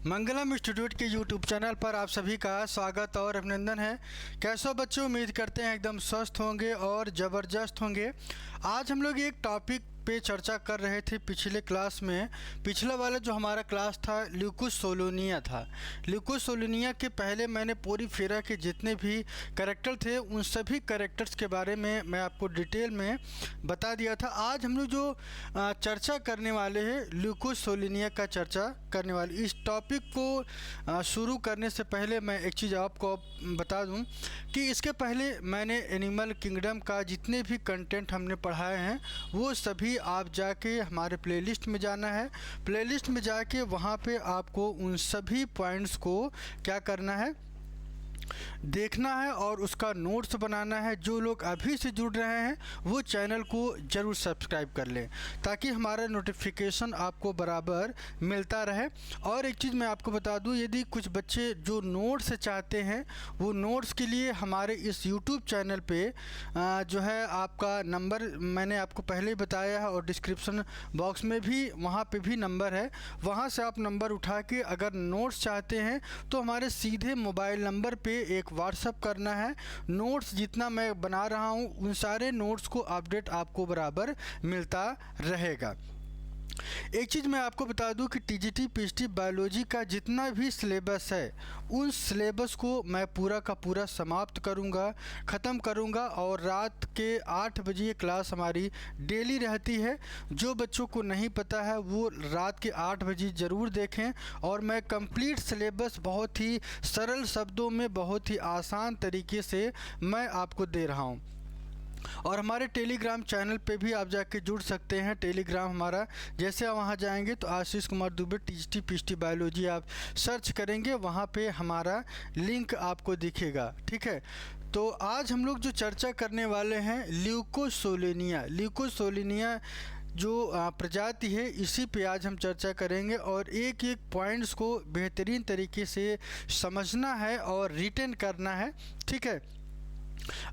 मंगलम institute के YouTube channel पर आप सभी का स्वागत और अभिनंदन है। कैसे हो बच्चों? उम्मीद करते हैं एकदम स्वस्थ होंगे और ज़बरदस्त होंगे। आज हम लोग एक टॉपिक पे चर्चा कर रहे थे पिछले क्लास में। पिछला वाला जो हमारा क्लास था ल्यूकुस सोलोनिया था। ल्यूकुस सोलोनिया के पहले मैंने पोरी फेरा के जितने भी कैरेक्टर थे उन सभी कैरेक्टर्स के बारे में मैं आपको डिटेल में बता दिया था। आज हम लोग जो चर्चा करने वाले हैं ल्यूकुस सोलोनिया का चर्चा करने वाले। इस टॉपिक को शुरू करने से पहले मैं एक चीज़ आपको बता दूं कि इसके पहले मैंने एनिमल किंगडम का जितने भी कंटेंट हमने पढ़ाए हैं वो सभी आप जाके हमारे प्लेलिस्ट में जाना है। प्लेलिस्ट में जाके वहाँ पे आपको उन सभी पॉइंट्स को क्या करना है, देखना है और उसका नोट्स बनाना है। जो लोग अभी से जुड़ रहे हैं वो चैनल को ज़रूर सब्सक्राइब कर लें ताकि हमारा नोटिफिकेशन आपको बराबर मिलता रहे। और एक चीज़ मैं आपको बता दूं, यदि कुछ बच्चे जो नोट्स चाहते हैं वो नोट्स के लिए हमारे इस यूट्यूब चैनल पे जो है आपका नंबर मैंने आपको पहले ही बताया है और डिस्क्रिप्शन बॉक्स में भी वहाँ पे भी नंबर है। वहाँ से आप नंबर उठा के अगर नोट्स चाहते हैं तो हमारे सीधे मोबाइल नंबर पे एक व्हाट्सअप करना है। नोट्स जितना मैं बना रहा हूँ उन सारे नोट्स को अपडेट आपको बराबर मिलता रहेगा। एक चीज़ मैं आपको बता दूं कि टीजीटी पीएचडी बायोलॉजी का जितना भी सिलेबस है उन सिलेबस को मैं पूरा का पूरा समाप्त करूंगा, ख़त्म करूंगा। और रात के 8 बजे ये क्लास हमारी डेली रहती है। जो बच्चों को नहीं पता है वो रात के 8 बजे ज़रूर देखें। और मैं कंप्लीट सिलेबस बहुत ही सरल शब्दों में बहुत ही आसान तरीके से मैं आपको दे रहा हूँ। और हमारे टेलीग्राम चैनल पे भी आप जाके जुड़ सकते हैं। टेलीग्राम हमारा जैसे आप वहाँ जाएंगे तो Ashish Kumar Dubey TGT PhD biology आप सर्च करेंगे, वहाँ पे हमारा लिंक आपको दिखेगा। ठीक है, तो आज हम लोग जो चर्चा करने वाले हैं ल्यूकोसोलेनिया। ल्यूकोसोलेनिया जो प्रजाति है इसी पे आज हम चर्चा करेंगे और एक एक पॉइंट्स को बेहतरीन तरीके से समझना है और रिटेन करना है। ठीक है,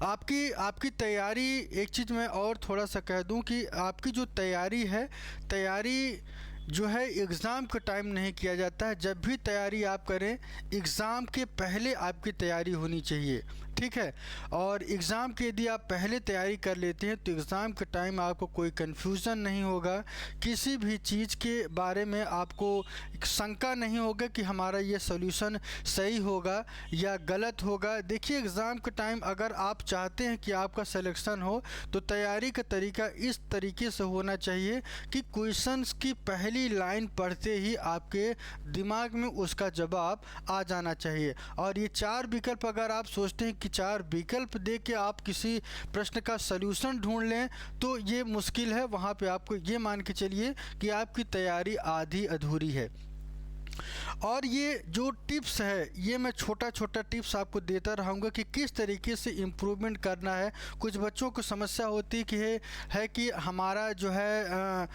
आपकी तैयारी, एक चीज़ मैं और थोड़ा सा कह दूं कि आपकी जो तैयारी है, तैयारी जो है एग्ज़ाम के टाइम नहीं किया जाता है। जब भी तैयारी आप करें एग्ज़ाम के पहले आपकी तैयारी होनी चाहिए। ठीक है, और एग्ज़ाम के यदि आप पहले तैयारी कर लेते हैं तो एग्ज़ाम के टाइम आपको कोई कन्फ्यूज़न नहीं होगा, किसी भी चीज़ के बारे में आपको शंका नहीं होगा कि हमारा ये सॉल्यूशन सही होगा या गलत होगा। देखिए, एग्ज़ाम के टाइम अगर आप चाहते हैं कि आपका सिलेक्शन हो तो तैयारी का तरीका इस तरीके से होना चाहिए कि क्वेश्चंस की पहली लाइन पढ़ते ही आपके दिमाग में उसका जवाब आ जाना चाहिए। और ये 4 विकल्प अगर आप सोचते हैं कि 4 विकल्प दे के आप किसी प्रश्न का सलूशन ढूंढ लें तो ये मुश्किल है। वहाँ पे आपको ये मान के चलिए कि आपकी तैयारी आधी अधूरी है। और ये जो टिप्स है ये मैं छोटा छोटा टिप्स आपको देता रहूँगा कि किस तरीके से इम्प्रूवमेंट करना है। कुछ बच्चों को समस्या होती है कि हमारा जो है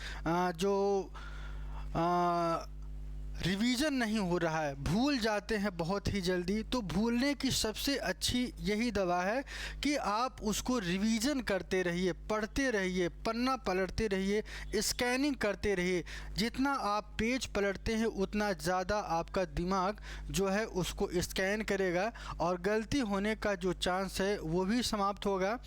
रिवीजन नहीं हो रहा है, भूल जाते हैं बहुत ही जल्दी। तो भूलने की सबसे अच्छी यही दवा है कि आप उसको रिवीजन करते रहिए, पढ़ते रहिए, पन्ना पलटते रहिए, स्कैनिंग करते रहिए। जितना आप पेज पलटते हैं उतना ज़्यादा आपका दिमाग जो है उसको स्कैन करेगा और गलती होने का जो चांस है वो भी समाप्त होगा।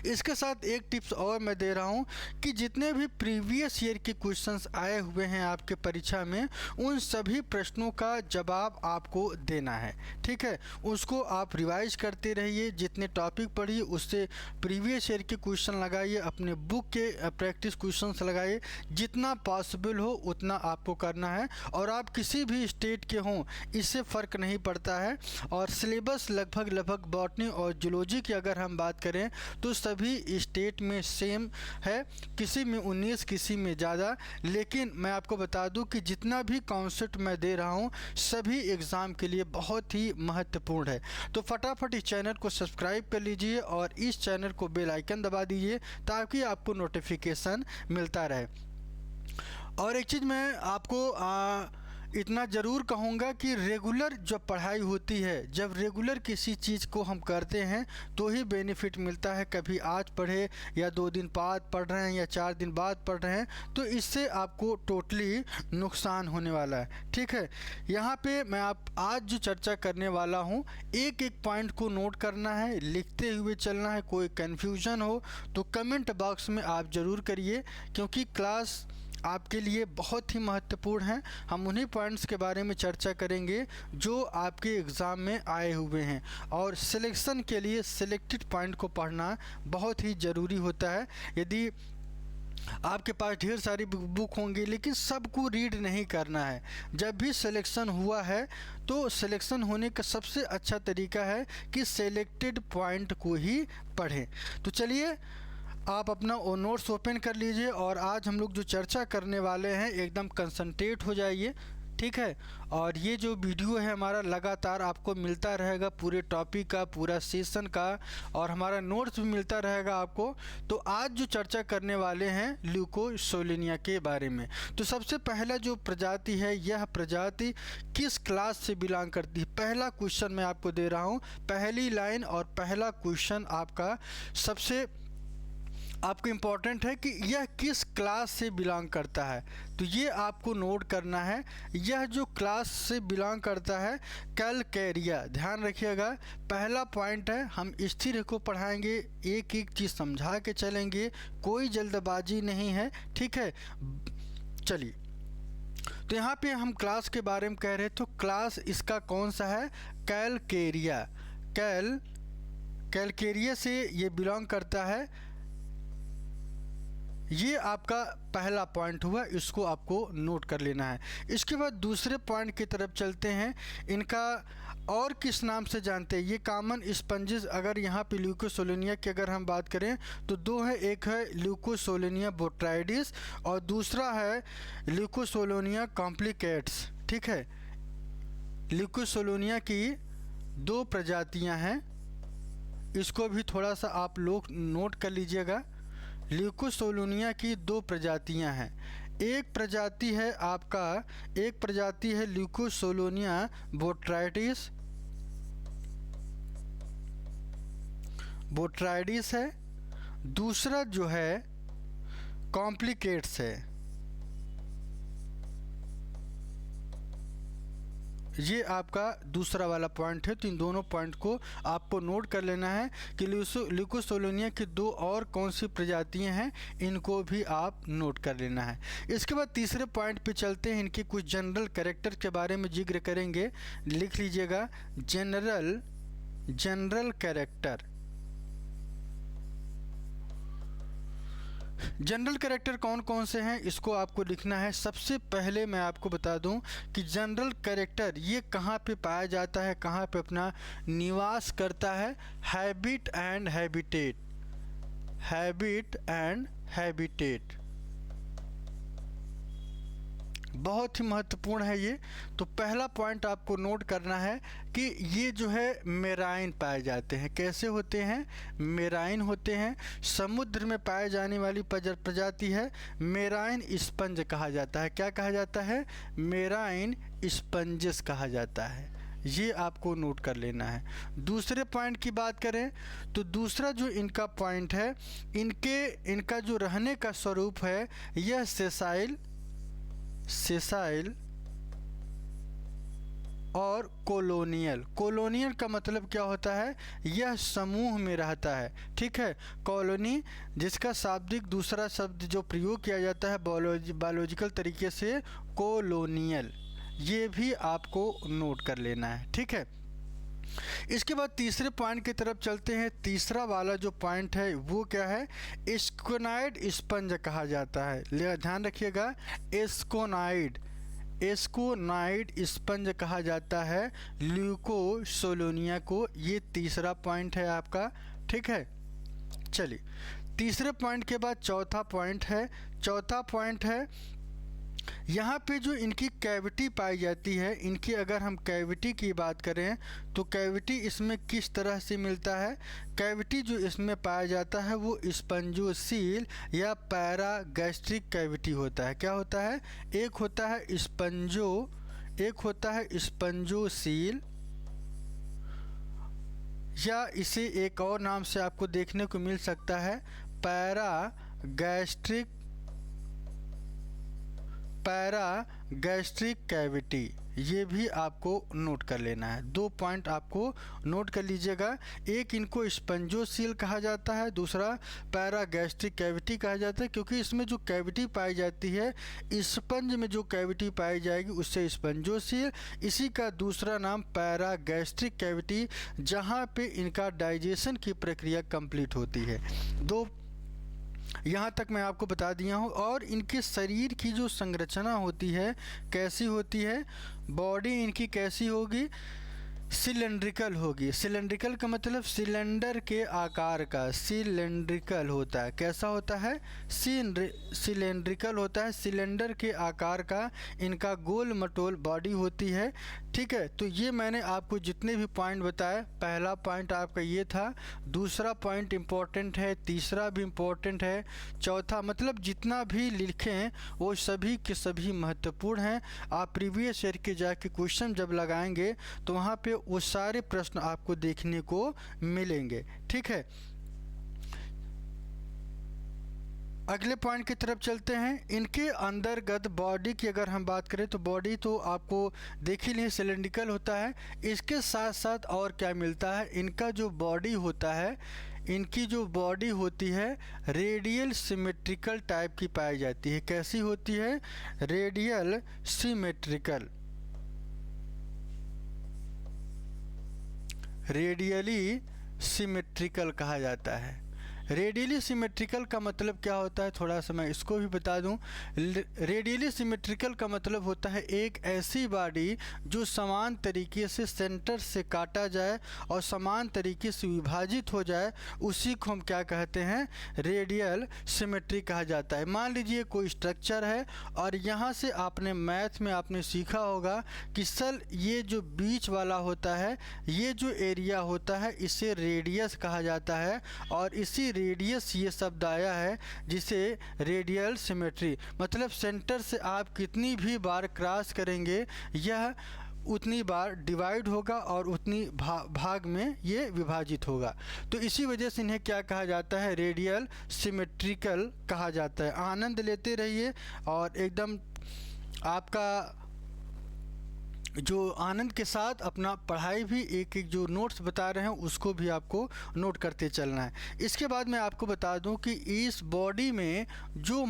इसके साथ एक टिप्स और मैं दे रहा हूं कि जितने भी प्रीवियस ईयर के क्वेश्चंस आए हुए हैं आपके परीक्षा में उन सभी प्रश्नों का जवाब आपको देना है। ठीक है, उसको आप रिवाइज करते रहिए, जितने टॉपिक पढ़िए उससे प्रीवियस ईयर के क्वेश्चन लगाइए, अपने बुक के प्रैक्टिस क्वेश्चंस लगाइए। जितना पॉसिबल हो उतना आपको करना है। और आप किसी भी स्टेट के हों इससे फ़र्क नहीं पड़ता है। और सिलेबस लगभग बॉटनी और जूलॉजी की अगर हम बात करें तो सभी स्टेट में सेम है, किसी में 19 किसी में ज़्यादा। लेकिन मैं आपको बता दूं कि जितना भी कॉन्सेप्ट मैं दे रहा हूं सभी एग्ज़ाम के लिए बहुत ही महत्वपूर्ण है। तो फटाफट इस चैनल को सब्सक्राइब कर लीजिए और इस चैनल को बेल आइकन दबा दीजिए ताकि आपको नोटिफिकेशन मिलता रहे। और एक चीज़ मैं आपको इतना ज़रूर कहूँगा कि रेगुलर जो पढ़ाई होती है, जब रेगुलर किसी चीज़ को हम करते हैं तो ही बेनिफिट मिलता है। कभी आज पढ़े या 2 दिन बाद पढ़ रहे हैं या 4 दिन बाद पढ़ रहे हैं, तो इससे आपको टोटली नुकसान होने वाला है। ठीक है, यहाँ पे मैं आज जो चर्चा करने वाला हूँ, एक एक पॉइंट को नोट करना है, लिखते हुए चलना है। कोई कन्फ्यूज़न हो तो कमेंट बॉक्स में आप ज़रूर करिए, क्योंकि क्लास आपके लिए बहुत ही महत्वपूर्ण है। हम उन्हीं पॉइंट्स के बारे में चर्चा करेंगे जो आपके एग्ज़ाम में आए हुए हैं, और सिलेक्शन के लिए सिलेक्टेड पॉइंट को पढ़ना बहुत ही ज़रूरी होता है। यदि आपके पास ढेर सारी बुक होंगी लेकिन सबको रीड नहीं करना है। जब भी सिलेक्शन हुआ है तो सिलेक्शन होने का सबसे अच्छा तरीका है कि सिलेक्टेड पॉइंट को ही पढ़ें। तो चलिए आप अपना नोट्स ओपन कर लीजिए, और आज हम लोग जो चर्चा करने वाले हैं एकदम कंसंट्रेट हो जाइए। ठीक है, और ये जो वीडियो है हमारा लगातार आपको मिलता रहेगा, पूरे टॉपिक का, पूरा सेशन का, और हमारा नोट्स भी मिलता रहेगा आपको। तो आज जो चर्चा करने वाले हैं ल्यूकोसोलेनिया के बारे में। तो सबसे पहला जो प्रजाति है, यह प्रजाति किस क्लास से बिलोंग करती है? पहला क्वेश्चन मैं आपको दे रहा हूँ, पहली लाइन और पहला क्वेश्चन आपका सबसे आपको इम्पोर्टेंट है कि यह किस क्लास से बिलोंग करता है। तो ये आपको नोट करना है, यह जो क्लास से बिलोंग करता है कैलकेरिया। ध्यान रखिएगा, पहला पॉइंट है, हम स्थिर को पढ़ाएंगे, एक एक चीज़ समझा के चलेंगे, कोई जल्दबाजी नहीं है। ठीक है, चलिए तो यहाँ पे हम क्लास के बारे में कह रहे, तो क्लास इसका कौन सा है? कैलकेरिया। कैलकेरिया से ये बिलोंग करता है। ये आपका पहला पॉइंट हुआ, इसको आपको नोट कर लेना है। इसके बाद दूसरे पॉइंट की तरफ चलते हैं। इनका और किस नाम से जानते हैं? ये कॉमन स्पंजेस, अगर यहाँ पे ल्यूकोसोलेनिया की अगर हम बात करें तो दो है, एक है ल्यूकोसोलेनिया बोट्राइडिस और दूसरा है ल्यूकोसोलेनिया कॉम्प्लिकेट्स। ठीक है, ल्यूकोसोलेनिया की 2 प्रजातियाँ हैं, इसको भी थोड़ा सा आप लोग नोट कर लीजिएगा। ल्यूकोसोलेनिया की 2 प्रजातियां हैं। एक प्रजाति है आपका, एक प्रजाति है ल्यूकोसोलेनिया बोट्राइडिस है, दूसरा जो है कॉम्प्लिकेट्स है। ये आपका दूसरा वाला पॉइंट है। तो इन दोनों पॉइंट को आपको नोट कर लेना है कि ल्यूकोसोलेनिया की 2 और कौन सी प्रजातियां हैं, इनको भी आप नोट कर लेना है। इसके बाद तीसरे पॉइंट पे चलते हैं, इनके कुछ जनरल कैरेक्टर के बारे में जिक्र करेंगे। लिख लीजिएगा, जनरल कैरेक्टर। जनरल कैरेक्टर कौन कौन से हैं, इसको आपको लिखना है। सबसे पहले मैं आपको बता दूं कि जनरल कैरेक्टर ये कहाँ पे पाया जाता है, कहाँ पे अपना निवास करता है? Habit and habitat. बहुत ही महत्वपूर्ण है ये। तो पहला पॉइंट आपको नोट करना है कि ये जो है मेराइन पाए जाते हैं। कैसे होते हैं? मेराइन होते हैं। समुद्र में पाए जाने वाली प्रजाति है, मेराइन स्पंज कहा जाता है। क्या कहा जाता है? मेराइन स्पंजेस कहा जाता है। ये आपको नोट कर लेना है। दूसरे पॉइंट की बात करें तो दूसरा जो इनका पॉइंट है, इनका जो रहने का स्वरूप है, यह सेसाइल और कॉलोनियल का मतलब क्या होता है? यह समूह में रहता है। ठीक है, कॉलोनी जिसका शाब्दिक दूसरा शब्द जो प्रयोग किया जाता है बायोलॉजिकल तरीके से, कॉलोनियल, ये भी आपको नोट कर लेना है। ठीक है, इसके बाद तीसरे पॉइंट की तरफ चलते हैं। तीसरा वाला जो पॉइंट है वो क्या है? एस्कोनाइड स्पंज कहा जाता है। ध्यान रखिएगा, एस्कोनाइड स्पंज कहा जाता है ल्यूकोसोलेनिया को। ये तीसरा पॉइंट है आपका। ठीक है, चलिए तीसरे पॉइंट के बाद चौथा पॉइंट है यहाँ पे जो इनकी कैविटी पाई जाती है, इनकी अगर हम कैविटी की बात करें तो कैविटी इसमें किस तरह से मिलता है? कैविटी जो इसमें पाया जाता है वो स्पंजोसील या पैरागैस्ट्रिक कैविटी होता है। क्या होता है? एक होता है एक होता है स्पंजोसील, या इसे एक और नाम से आपको देखने को मिल सकता है पैरागैस्ट्रिक कैविटी। ये भी आपको नोट कर लेना है। 2 पॉइंट आपको नोट कर लीजिएगा। एक, इनको स्पंजोसील कहा जाता है, दूसरा पैरागैस्ट्रिक कैविटी कहा जाता है, क्योंकि इसमें जो कैविटी पाई जाती है, स्पंज में जो कैविटी पाई जाएगी उससे स्पंजोसील, इसी का दूसरा नाम पैरागैस्ट्रिक कैविटी, जहाँ पे इनका डाइजेशन की प्रक्रिया कंप्लीट होती है। 2 यहाँ तक मैं आपको बता दिया हूँ। और इनके शरीर की जो संरचना होती है कैसी होती है, बॉडी इनकी कैसी होगी, सिलेंड्रिकल होगी। सिलेंड्रिकल का मतलब सिलेंडर के आकार का, सिलेंड्रिकल होता है। कैसा होता है, सिलेंड्रिकल होता है, सिलेंडर के आकार का इनका गोल मटोल बॉडी होती है। ठीक है, तो ये मैंने आपको जितने भी पॉइंट बताए, पहला पॉइंट आपका ये था, दूसरा पॉइंट इम्पोर्टेंट है, तीसरा भी इम्पोर्टेंट है, चौथा, मतलब जितना भी लिखें वो सभी के सभी महत्वपूर्ण हैं। आप प्रीवियस ईयर के जाके क्वेश्चन जब लगाएंगे तो वहाँ पे वो सारे प्रश्न आपको देखने को मिलेंगे। ठीक है, अगले पॉइंट की तरफ चलते हैं। इनके अंतर्गत बॉडी की अगर हम बात करें तो बॉडी तो आपको देख ही नहीं, सिलेंड्रिकल होता है। इसके साथ साथ और क्या मिलता है, इनका जो बॉडी होता है, इनकी जो बॉडी होती है रेडियल सिमेट्रिकल टाइप की पाई जाती है। कैसी होती है, रेडियल सिमेट्रिकल, रेडियली सिमेट्रिकल कहा जाता है। रेडियली सिमेट्रिकल का मतलब क्या होता है, थोड़ा सा मैं इसको भी बता दूं। रेडियली सिमेट्रिकल का मतलब होता है एक ऐसी बॉडी जो समान तरीके से सेंटर से काटा जाए और समान तरीके से विभाजित हो जाए, उसी को हम क्या कहते हैं, रेडियल सिमेट्री कहा जाता है। मान लीजिए कोई स्ट्रक्चर है और यहाँ से आपने मैथ में आपने सीखा होगा कि सर ये जो बीच वाला होता है, ये जो एरिया होता है, इसे रेडियस कहा जाता है, और इसी रेडियस ये शब्द आया है जिसे रेडियल सिमेट्री, मतलब सेंटर से आप कितनी भी बार क्रॉस करेंगे यह उतनी बार डिवाइड होगा और उतनी भाग में ये विभाजित होगा। तो इसी वजह से इन्हें क्या कहा जाता है, रेडियल सिमेट्रिकल कहा जाता है। आनंद लेते रहिए और एकदम आपका जो आनंद के साथ अपना पढ़ाई भी, एक एक जो नोट्स बता रहे हैं उसको भी आपको नोट करते चलना है। इसके बाद मैं आपको बता दूं कि इस बॉडी में जो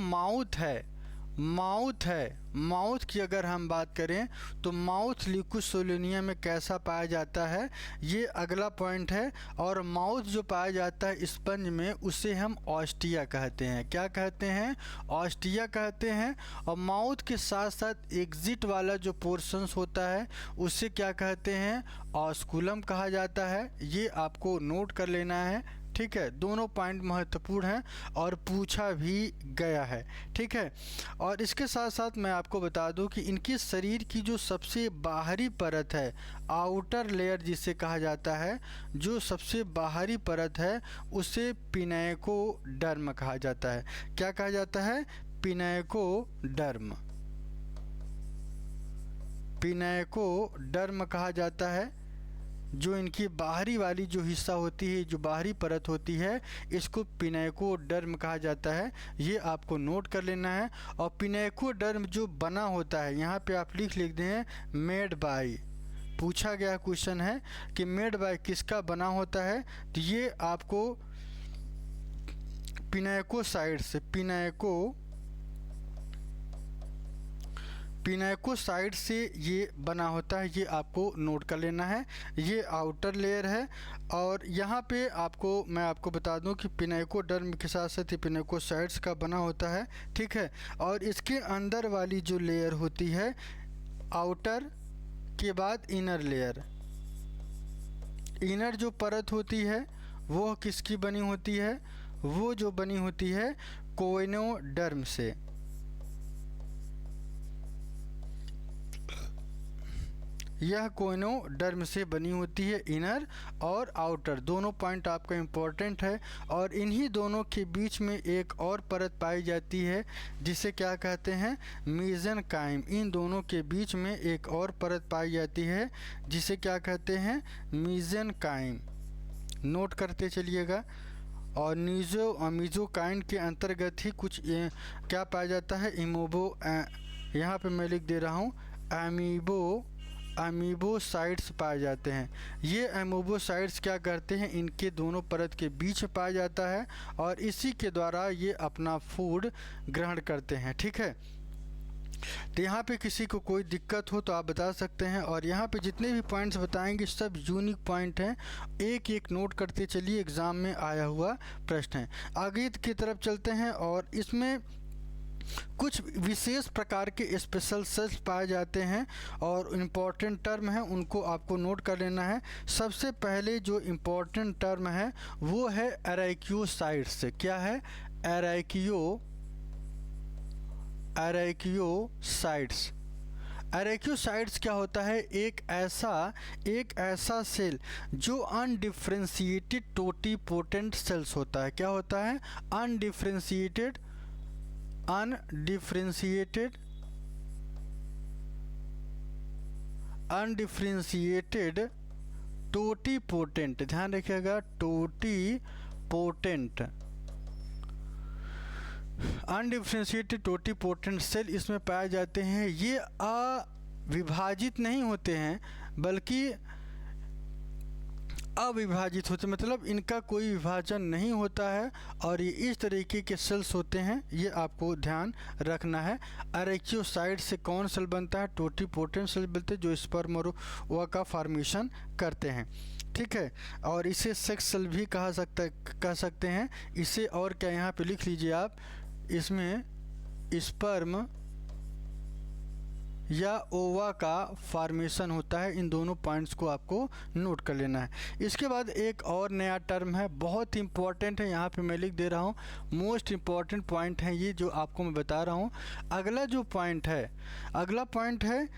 माउथ की अगर हम बात करें तो माउथ लिक्विड में कैसा पाया जाता है, ये अगला पॉइंट है। और माउथ जो पाया जाता है स्पंज में, उसे हम ऑस्टिया कहते हैं। क्या कहते हैं, ऑस्टिया कहते हैं। और माउथ के साथ साथ एग्जिट वाला जो पोर्शंस होता है उसे क्या कहते हैं, ऑस्कुलम कहा जाता है। ये आपको नोट कर लेना है। ठीक है, दोनों पॉइंट महत्वपूर्ण हैं और पूछा भी गया है। ठीक है, और इसके साथ साथ मैं आपको बता दूं कि इनके शरीर की जो सबसे बाहरी परत है, आउटर लेयर जिसे कहा जाता है, जो सबसे बाहरी परत है उसे पिनेकोडर्म कहा जाता है। क्या कहा जाता है, पिनेकोडर्म, पिनेकोडर्म कहा जाता है। जो इनकी बाहरी वाली जो हिस्सा होती है, जो बाहरी परत होती है, इसको पिनेकोडर्म कहा जाता है। ये आपको नोट कर लेना है। और पिनेकोडर्म जो बना होता है, यहाँ पे आप लिख दें मेड बाय, पूछा गया क्वेश्चन है कि मेड बाय किसका बना होता है, तो ये आपको पिनेकोसाइड से, पिनेकोसाइड से ये बना होता है। ये आपको नोट कर लेना है। ये आउटर लेयर है। और यहाँ पे मैं आपको बता दूं कि पिनेकोडर्म के साथ साथ पिनेकोसाइड्स का बना होता है। ठीक है, और इसके अंदर वाली जो लेयर होती है, आउटर के बाद इनर लेयर, इनर जो परत होती है वो किसकी बनी होती है, वो जो बनी होती है कोइनोडर्म से। यह कोनोडर्म से बनी होती है, इनर और आउटर दोनों पॉइंट आपका इम्पोर्टेंट है। और इन्हीं दोनों के बीच में एक और परत पाई जाती है जिसे क्या कहते हैं, मेसेनकाइम। इन दोनों के बीच में एक और परत पाई जाती है जिसे क्या कहते हैं, मेसेनकाइम। नोट करते चलिएगा। और मीजोकाइंड के अंतर्गत ही कुछ क्या पाया जाता है, यहाँ पे मैं लिख दे रहा हूँ अमीबोसाइट्स पाए जाते हैं। ये अमीबोसाइट्स क्या करते हैं, इनके दोनों परत के बीच पाया जाता है और इसी के द्वारा ये अपना फूड ग्रहण करते हैं। ठीक है, तो यहाँ पे किसी को कोई दिक्कत हो तो आप बता सकते हैं। और यहाँ पे जितने भी पॉइंट्स बताएंगे सब यूनिक पॉइंट हैं, एक एक नोट करते चलिए, एग्ज़ाम में आया हुआ प्रश्न है। आगे की तरफ चलते हैं और इसमें कुछ विशेष प्रकार के स्पेशल सेल्स पाए जाते हैं और इम्पॉर्टेंट टर्म है, उनको आपको नोट कर लेना है। सबसे पहले जो इम्पॉर्टेंट टर्म है वो है एराइक्योसाइट्स। क्या है, एराइक्योसाइट्स। एराइक्योसाइट्स क्या होता है, एक ऐसा सेल जो अनडिफ्रेंशिएटेड टोटीपोटेंट सेल्स होता है। क्या होता है, अनडिफ्रेंशिएटेड टोटीपोटेंट, ध्यान रखिएगा, टोटीपोटेंट, अनडिफ्रेंशिएटेड टोटीपोटेंट सेल इसमें पाए जाते हैं। ये अविभाजित नहीं होते हैं बल्कि अविभाजित होते, मतलब इनका कोई विभाजन नहीं होता है और ये इस तरीके के सेल्स होते हैं, ये आपको ध्यान रखना है। एराइक्योसाइट से कौन सेल बनता है, टोटीपोटेंट सेल बनते हैं जो स्पर्म और ओवा का फॉर्मेशन करते हैं। ठीक है, और इसे सेक्स सेल भी कह सकते हैं। इसे और क्या यहाँ पे लिख लीजिए आप, इसमें स्पर्म या ओवा का फॉर्मेशन होता है। इन दोनों पॉइंट्स को आपको नोट कर लेना है। इसके बाद एक और नया टर्म है, बहुत इंपॉर्टेंट है, यहाँ पे मैं लिख दे रहा हूँ, मोस्ट इम्पॉर्टेंट पॉइंट है ये जो आपको मैं बता रहा हूँ। अगला पॉइंट है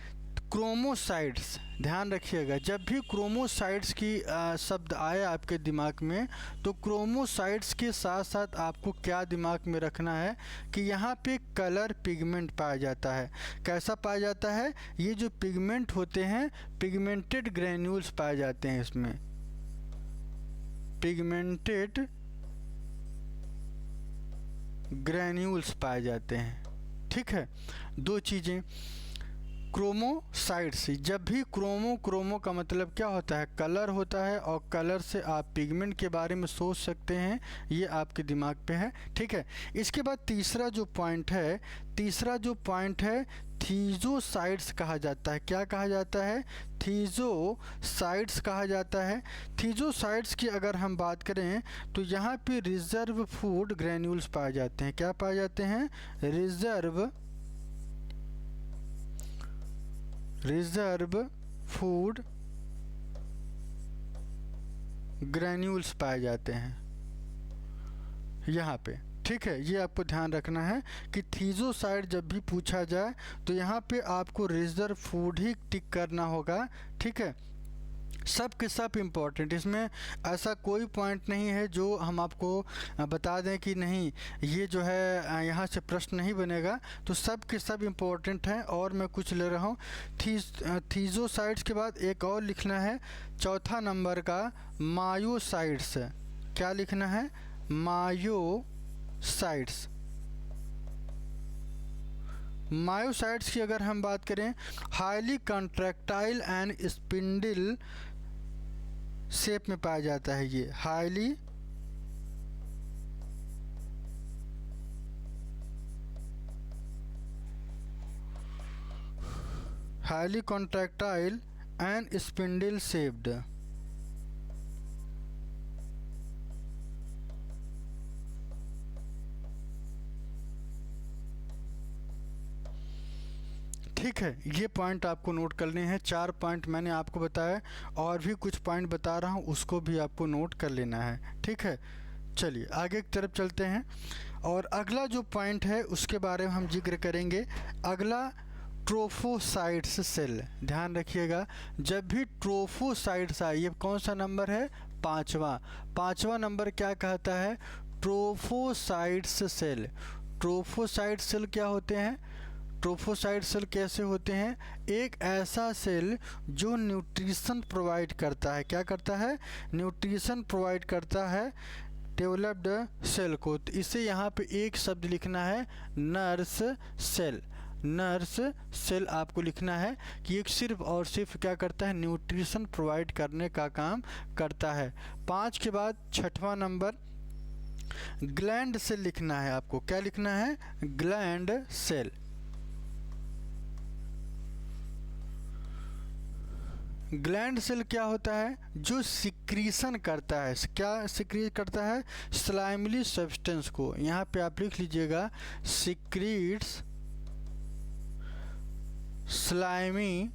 क्रोमोसाइट्स। ध्यान रखिएगा, जब भी क्रोमोसाइट्स की शब्द आए आपके दिमाग में तो क्रोमोसाइट्स के साथ साथ आपको क्या दिमाग में रखना है कि यहाँ पे कलर पिगमेंट पाया जाता है। कैसा पाया जाता है, ये जो पिगमेंट होते हैं पिगमेंटेड ग्रैन्यूल्स पाए जाते हैं, इसमें पिगमेंटेड ग्रैन्यूल्स पाए जाते हैं। ठीक है, दो चीज़ें, क्रोमोसाइट्स, जब भी क्रोमो का मतलब क्या होता है, कलर होता है, और कलर से आप पिगमेंट के बारे में सोच सकते हैं, ये आपके दिमाग पे है। ठीक है, इसके बाद तीसरा जो पॉइंट है थीजोसाइट्स कहा जाता है। क्या कहा जाता है, थीजोसाइट्स कहा जाता है। थीजोसाइट्स की अगर हम बात करें तो यहाँ पे रिजर्व फूड ग्रैन्यूल्स पाए जाते हैं। क्या पाए जाते हैं, रिजर्व फूड ग्रैन्यूल्स पाए जाते हैं यहाँ पे। ठीक है, ये आपको ध्यान रखना है कि थीजोसाइट जब भी पूछा जाए तो यहाँ पे आपको रिजर्व फूड ही टिक करना होगा। ठीक है, सब के सब इम्पोर्टेंट, इसमें ऐसा कोई पॉइंट नहीं है जो हम आपको बता दें कि नहीं ये जो है यहाँ से प्रश्न नहीं बनेगा, तो सब के सब इम्पोर्टेंट हैं। और मैं कुछ ले रहा हूँ, थीजोसाइट्स के बाद एक और लिखना है, चौथा नंबर का मायोसाइट्स। क्या लिखना है, मायोसाइट्स। मायोसाइट्स की अगर हम बात करें, highly contractile and spindle shape में पाया जाता है। ये highly contractile and spindle shaped. ठीक है, ये पॉइंट आपको नोट करने हैं। 4 पॉइंट मैंने आपको बताया, और भी कुछ पॉइंट बता रहा हूँ, उसको भी आपको नोट कर लेना है। ठीक है, चलिए आगे की तरफ चलते हैं और अगला जो पॉइंट है उसके बारे में हम जिक्र करेंगे। अगला ट्रोफोसाइट्स सेल। ध्यान रखिएगा, जब भी ट्रोफोसाइट्स आए, ये कौन सा नंबर है? पांचवा नंबर क्या कहता है? ट्रोफोसाइट्स सेल। ट्रोफोसाइट सेल क्या होते हैं? ट्रोफोसाइट सेल कैसे होते हैं? एक ऐसा सेल जो न्यूट्रिशन प्रोवाइड करता है। क्या करता है? न्यूट्रिशन प्रोवाइड करता है डेवलप्ड सेल को। तो इसे यहाँ पे एक शब्द लिखना है, नर्स सेल। नर्स सेल आपको लिखना है कि एक सिर्फ और सिर्फ क्या करता है? न्यूट्रिशन प्रोवाइड करने का काम करता है। 5 के बाद 6वां नंबर ग्लैंड सेल लिखना है आपको। क्या लिखना है? Gland cell. ग्लैंड सेल क्या होता है? जो सिक्रीशन करता है। क्या सिक्रीट करता है? स्लाइमली सब्सटेंस को। यहाँ पे आप लिख लीजिएगा, सिक्रीट्स स्लाइमी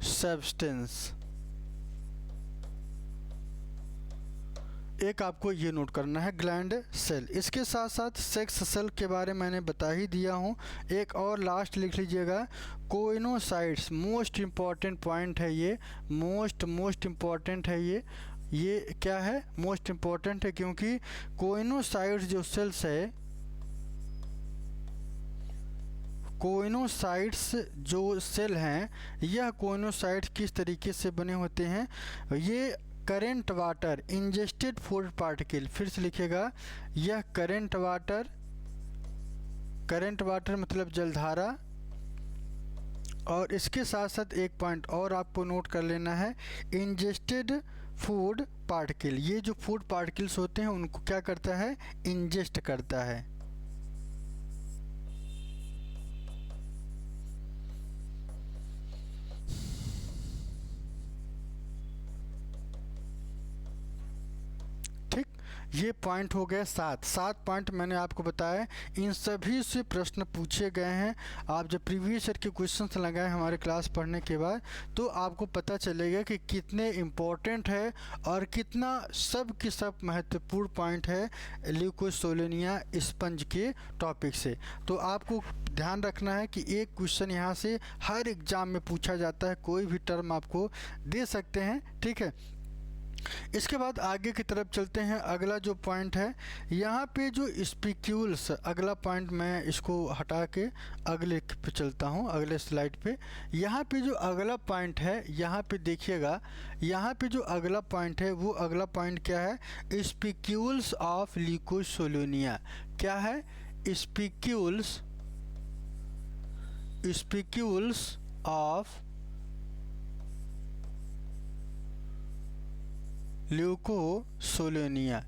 सब्सटेंस। एक आपको ये नोट करना है, ग्लैंड सेल। इसके साथ साथ सेक्स सेल के बारे में मैंने बता ही दिया हूँ। एक और लास्ट लिख लीजिएगा, कोइनोसाइट्स। मोस्ट इम्पॉर्टेंट पॉइंट है ये, मोस्ट इम्पॉर्टेंट है ये क्या है? मोस्ट इम्पॉर्टेंट है, क्योंकि कोइनोसाइट्स जो सेल्स है, कोइनोसाइट्स जो सेल हैं, यह कोइनोसाइट्स किस तरीके से बने होते हैं? ये current water ingested food particle. फिर से लिखेगा, यह करेंट वाटर मतलब जलधारा। और इसके साथ साथ एक पॉइंट और आपको नोट कर लेना है, इंजेस्टेड फूड पार्टिकल। ये जो फूड पार्टिकल्स होते हैं उनको क्या करता है? इंजेस्ट करता है। ये पॉइंट हो गए 7 पॉइंट मैंने आपको बताया। इन सभी से प्रश्न पूछे गए हैं। आप जब प्रीवियस ईयर के क्वेश्चंस लगाए हमारे क्लास पढ़ने के बाद, तो आपको पता चलेगा कि कितने इम्पोर्टेंट है और कितना सब की सब महत्वपूर्ण पॉइंट है ल्यूकोसोलेनिया स्पंज के टॉपिक से। तो आपको ध्यान रखना है कि एक क्वेश्चन यहाँ से हर एग्ज़ाम में पूछा जाता है, कोई भी टर्म आपको दे सकते हैं। ठीक है, इसके बाद आगे की तरफ चलते हैं। अगला जो पॉइंट है यहाँ पे जो स्पिक्यूल्स, अगला पॉइंट मैं इसको हटा के अगले पे चलता हूँ, अगले स्लाइड पे। यहाँ पे जो अगला पॉइंट है, यहाँ पे देखिएगा, यहाँ पे जो अगला पॉइंट है वो अगला पॉइंट क्या है? Spicules of leucosolenia. क्या है? Spicules of leucosolenia.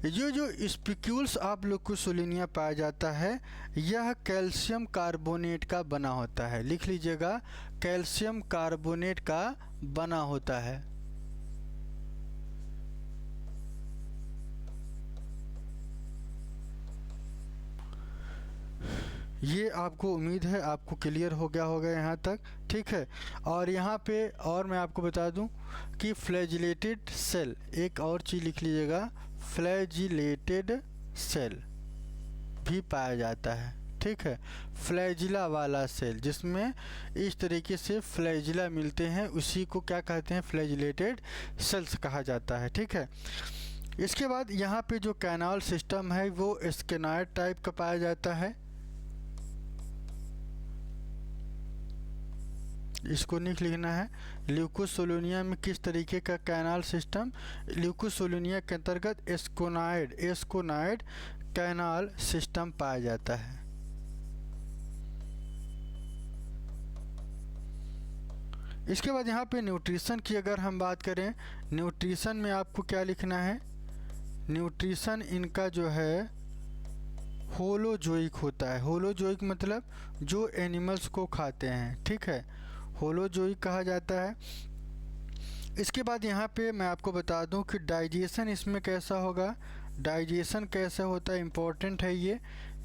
जो स्पिक्यूल्स ऑफ ल्यूकोसोलेनिया पाया जाता है, यह कैल्शियम कार्बोनेट का बना होता है। लिख लीजिएगा, कैल्शियम कार्बोनेट का बना होता है। ये आपको उम्मीद है आपको क्लियर हो गया होगा यहाँ तक। ठीक है, और यहाँ पे और मैं आपको बता दूं कि फ्लैजिलेटेड सेल, एक और चीज़ लिख लीजिएगा, फ्लैजिलेटेड सेल भी पाया जाता है। ठीक है, फ्लैजिला वाला सेल, जिसमें इस तरीके से फ्लैजिला मिलते हैं, उसी को क्या कहते हैं? फ्लैजिलेटेड सेल्स कहा जाता है। ठीक है, इसके बाद यहाँ पे जो कैनाल सिस्टम है वो स्केनॉइड टाइप का पाया जाता है। इसको लिख लिखना है, ल्यूकोसोलेनिया में किस तरीके का कैनाल सिस्टम? ल्यूकोसोलेनिया के अंतर्गत एस्कोनाइड कैनाल सिस्टम पाया जाता है। इसके बाद यहाँ पे न्यूट्रिशन की अगर हम बात करें, न्यूट्रिशन में आपको क्या लिखना है? न्यूट्रिशन इनका जो है होलोजोइक होता है। होलोजोइक मतलब जो एनिमल्स को खाते हैं। ठीक है, होलोजोइक कहा जाता है। इसके बाद यहाँ पे मैं आपको बता दूं कि डाइजेशन इसमें कैसा होगा। डाइजेशन कैसा होता है, इम्पोर्टेंट है ये।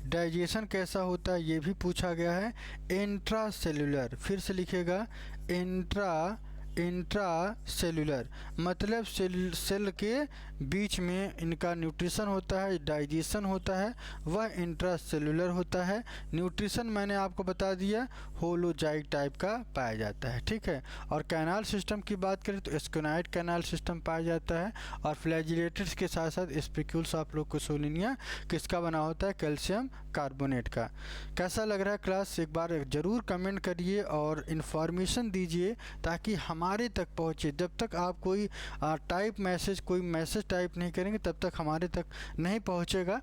डाइजेशन कैसा होता है ये भी पूछा गया है। इंट्रा सेलुलर, फिर से लिखेगा, इंट्रा सेलुलर मतलब सेल के बीच में इनका न्यूट्रिशन होता है, डाइजेशन होता है, वह इंट्रासेलुलर होता है। न्यूट्रिशन मैंने आपको बता दिया होलोजाइट टाइप का पाया जाता है, ठीक है। और कैनाल सिस्टम की बात करें तो एस्कोनाइट कैनाल सिस्टम पाया जाता है। और फ्लैजिलेटर्स के साथ साथ स्पिक्यूल्स आप लोग को सोलिनिया किसका बना होता है, कैल्शियम कार्बोनेट का। कैसा लग रहा है क्लास, एक बार ज़रूर कमेंट करिए और इन्फॉर्मेशन दीजिए ताकि हमारे तक पहुँचे। जब तक आप कोई कोई मैसेज टाइप नहीं करेंगे तब तक हमारे तक नहीं पहुँचेगा।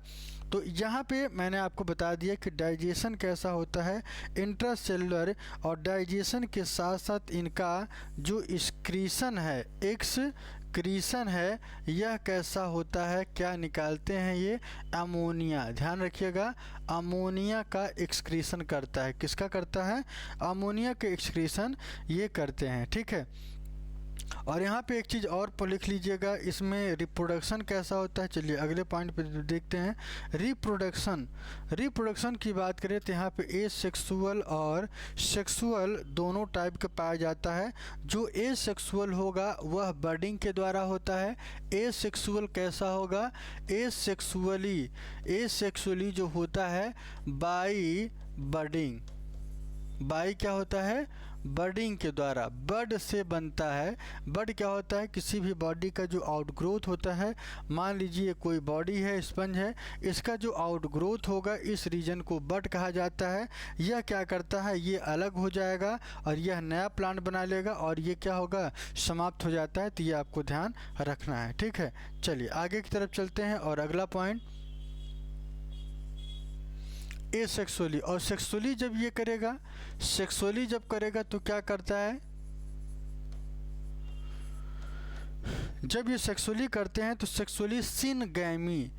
तो यहाँ पे मैंने आपको बता दिया कि डाइजेशन कैसा होता है इंट्रासेलुलर, और डाइजेशन के साथ साथ इनका जो एक्सक्रीशन है, एक्सक्रीशन है, यह कैसा होता है, क्या निकालते हैं ये, अमोनिया। ध्यान रखिएगा, अमोनिया का एक्सक्रीशन करता है। किसका करता है, अमोनिया के एक्सक्रीशन ये करते हैं, ठीक है। और यहाँ पे एक चीज़ और लिख लीजिएगा, इसमें रिप्रोडक्शन कैसा होता है। चलिए अगले पॉइंट पे देखते हैं। रिप्रोडक्शन की बात करें तो यहाँ पे एसेक्सुअल और सेक्सुअल दोनों टाइप का पाया जाता है। जो एसेक्सुअल होगा वह बर्डिंग के द्वारा होता है। एसेक्सुअल कैसा होगा, एसेक्सुअली जो होता है बाई बर्डिंग। बाई क्या होता है, बर्डिंग के द्वारा, बर्ड से बनता है। बर्ड क्या होता है, किसी भी बॉडी का जो आउटग्रोथ होता है। मान लीजिए कोई बॉडी है, स्पंज है, इसका जो आउटग्रोथ होगा इस रीजन को बर्ड कहा जाता है। यह क्या करता है, ये अलग हो जाएगा और यह नया प्लांट बना लेगा और ये क्या होगा, समाप्त हो जाता है। तो ये आपको ध्यान रखना है, ठीक है। चलिए आगे की तरफ चलते हैं और अगला पॉइंट एसेक्सुअली। और सेक्सुअली जब ये करेगा, सेक्सुअली जब करेगा तो क्या करता है, जब ये सेक्सुअली करते हैं तो सेक्सुअली सिनगैमी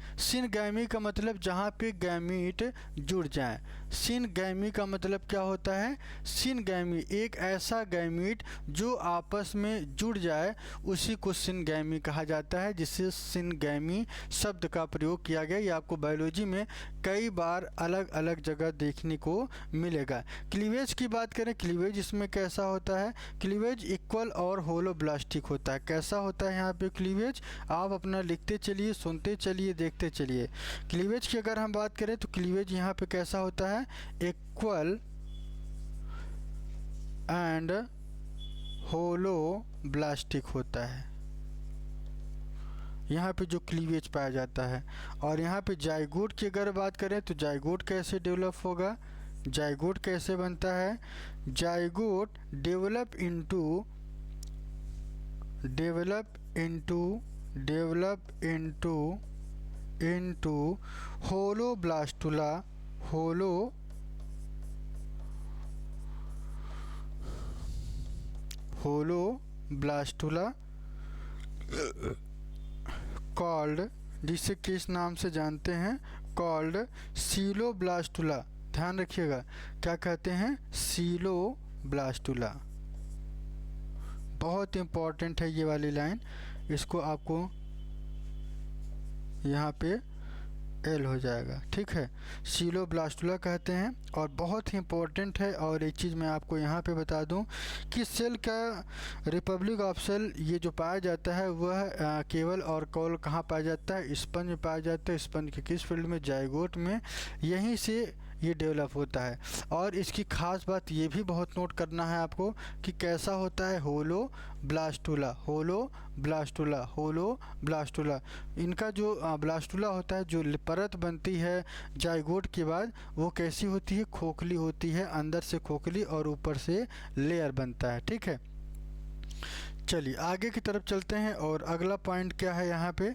का मतलब जहाँ पे गैमीट जुड़ जाए। सिनगैमी का मतलब क्या होता है, सिनगैमी एक ऐसा गैमीट जो आपस में जुड़ जाए, उसी को सिनगैमी कहा जाता है, जिससे सिनगैमी शब्द का प्रयोग किया गया। ये आपको बायोलॉजी में कई बार अलग अलग जगह देखने को मिलेगा। क्लीवेज की बात करें, क्लीवेज इसमें कैसा होता है, क्लीवेज इक्वल और होलोब्लास्टिक होता है। कैसा होता है यहाँ पे क्लीवेज, आप अपना लिखते चलिए, सुनते चलिए, देखते चलिए। क्लीवेज की अगर हम बात करें तो क्लीवेज यहाँ पे कैसा होता है, इक्वल एंड होलोब्लास्टिक होता है। यहाँ पे जो क्लीवेज पाया जाता है। और यहाँ पे जाइगोट की अगर बात करें तो जाइगोट कैसे डेवलप होगा, जाइगोट कैसे बनता है, जाइगोट डेवलप इनटू होलोब्लास्टुला, होलोब्लास्टुला कॉल्ड, जिसे किस नाम से जानते हैं, कॉल्ड सीलोब्लास्टुला। ध्यान रखिएगा, क्या कहते हैं, सीलोब्लास्टुला। बहुत इंपॉर्टेंट है ये वाली लाइन, इसको आपको यहाँ पे एल हो जाएगा, ठीक है। सीलोब्लास्टुला कहते हैं और बहुत ही इंपॉर्टेंट है। और एक चीज़ मैं आपको यहाँ पे बता दूँ कि सेल का रिपब्लिक ऑफ सेल ये जो पाया जाता है वह केवल और कॉल कहाँ पाया जाता है, स्पंज में पाया जाता है। स्पंज के किस फील्ड में, जाइगोट में, यहीं से ये डेवलप होता है। और इसकी खास बात ये भी बहुत नोट करना है आपको कि कैसा होता है, होलोब्लास्टुला, होलोब्लास्टुला। इनका जो ब्लास्टुला होता है, जो परत बनती है जाइगोट के बाद, वो कैसी होती है, खोखली होती है, अंदर से खोखली और ऊपर से लेयर बनता है, ठीक है। चलिए आगे की तरफ चलते हैं और अगला पॉइंट क्या है, यहाँ पे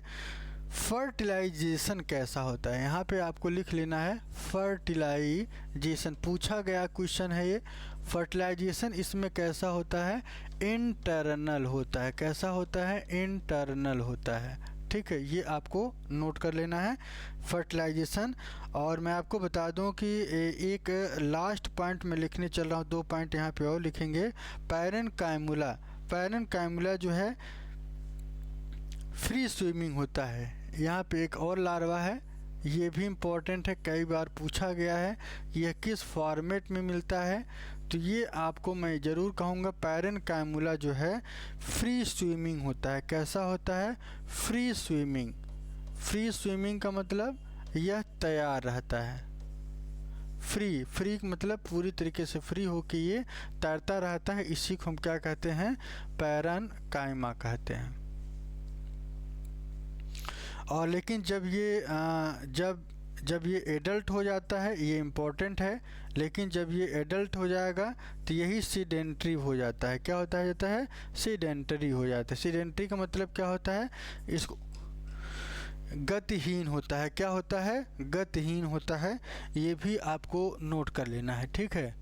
फर्टिलाइजेशन कैसा होता है। यहाँ पे आपको लिख लेना है फर्टिलाइजेशन, पूछा गया क्वेश्चन है ये। फर्टिलाइजेशन इसमें कैसा होता है, इंटरनल होता है। कैसा होता है, इंटरनल होता है, ठीक है। ये आपको नोट कर लेना है फर्टिलाइजेशन। और मैं आपको बता दूं कि एक लास्ट पॉइंट में लिखने चल रहा हूँ, 2 पॉइंट यहाँ पे और लिखेंगे। पैरेन्काइमुला जो है फ्री स्विमिंग होता है। यहाँ पे एक और लार्वा है, ये भी इम्पोर्टेंट है, कई बार पूछा गया है, यह किस फॉर्मेट में मिलता है, तो ये आपको मैं ज़रूर कहूँगा पैरेन्काइमुला जो है फ्री स्विमिंग होता है। कैसा होता है? Free swimming. फ्री स्विमिंग का मतलब यह तैयार रहता है। फ्री मतलब पूरी तरीके से फ्री होके ये तैरता रहता है। इसी को हम क्या कहते हैं? पैरेन्काइमा कहते हैं। और लेकिन जब ये एडल्ट हो जाता है, ये इम्पोर्टेंट है, लेकिन जब ये एडल्ट हो जाएगा तो यही सीडेंट्री हो जाता है। क्या होता है? सीडेंटरी हो जाता है। सीडेंटरी का मतलब क्या होता है? इसको गतिहीन होता है। क्या होता है? गतिहीन होता है। ये भी आपको नोट कर लेना है, ठीक है?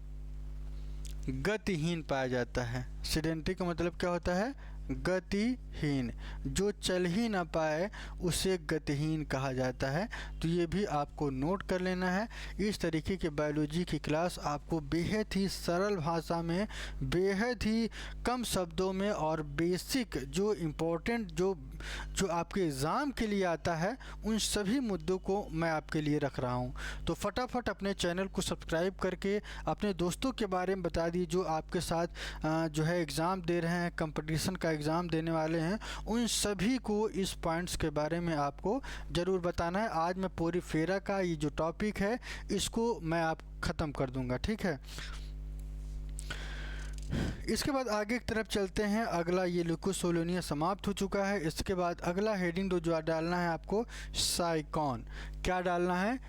गतिहीन पाया जाता है। सीडेंटरी का मतलब क्या होता है? गतिहीन। जो चल ही ना पाए उसे गतिहीन कहा जाता है। तो ये भी आपको नोट कर लेना है। इस तरीके के बायोलॉजी की क्लास आपको बेहद ही सरल भाषा में, बेहद ही कम शब्दों में और बेसिक जो इम्पोर्टेंट जो आपके एग्ज़ाम के लिए आता है, उन सभी मुद्दों को मैं आपके लिए रख रहा हूँ। तो फटाफट अपने चैनल को सब्सक्राइब करके अपने दोस्तों के बारे में बता दी जो आपके साथ जो है एग्ज़ाम दे रहे हैं, कंपटीशन का एग्ज़ाम देने वाले हैं। उन सभी को इस पॉइंट्स के बारे में आपको ज़रूर बताना है। आज मैं पूरी फेरा का ये जो टॉपिक है इसको मैं आप ख़त्म कर दूंगा, ठीक है? इसके बाद आगे की तरफ चलते हैं। अगला ये ल्यूकोस सोलोनिया समाप्त हो चुका है। इसके बाद अगला हेडिंग जो डालना है आपको, साइकॉन। क्या डालना है?